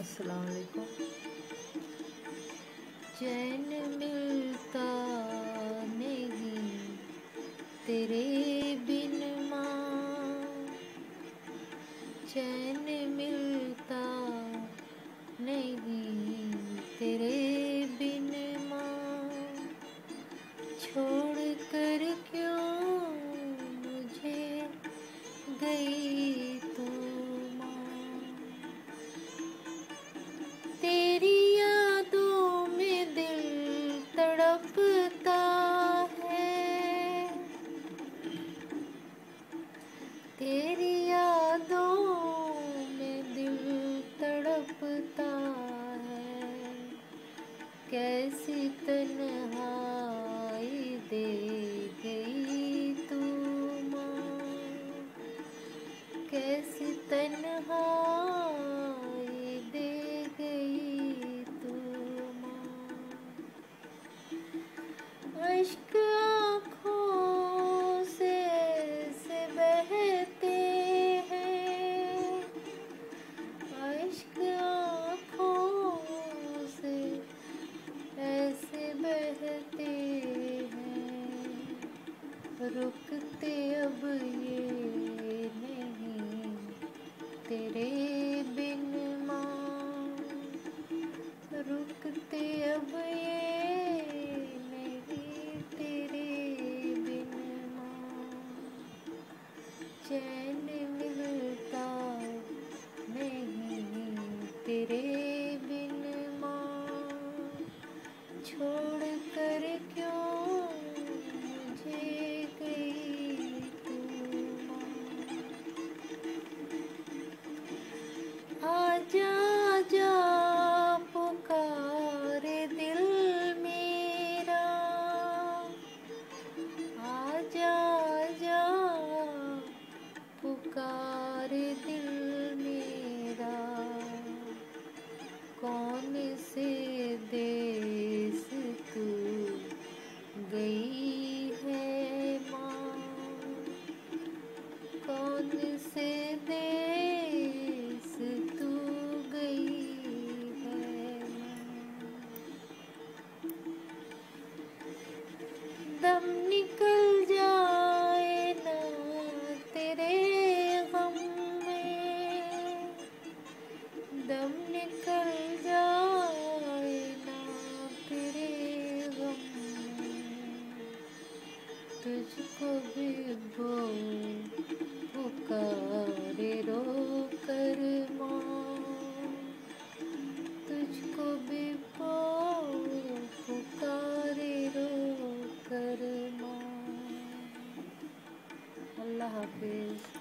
अस्सलाम वालेकुम। चैन मिलता नहीं तेरे बिन माँ, चैन मिलता नहीं तेरे बिन माँ, छोड़ कर क्यों मुझे गई तू माँ। तेरी यादों में दिल तड़पता है, तेरी यादों में दिल तड़पता है। कैसी तन्हाई दे गई तू माँ, कैसी तन्हाई दे गई तू माँ। अश्क आँखों से ऐसे बहते हैं, अश्क आँखों से ऐसे बहते हैं, रुकते अब ये नहीं तेरे बिन माँ, रुकते अब ये नहीं तेरे बिन माँ। चैन मिलता नहीं तेरे बिन माँ, छोड़ कर क्यों मुझे गई तू माँ। आजा आजा पुकारे दिल मेरा, आजा आजा पुकारे दिल मेरा। कौन से देश तू गई है माँ, कौन से देश तू गई है माँ। दम निकल जाए ना तेरे गम में, दम निकल जाए ना तेरे गम में। तुझको भी वो पुकारे रो कर माँ, तुझको भी वो पुकारे रो कर माँ। अल्लाह हाफिज़।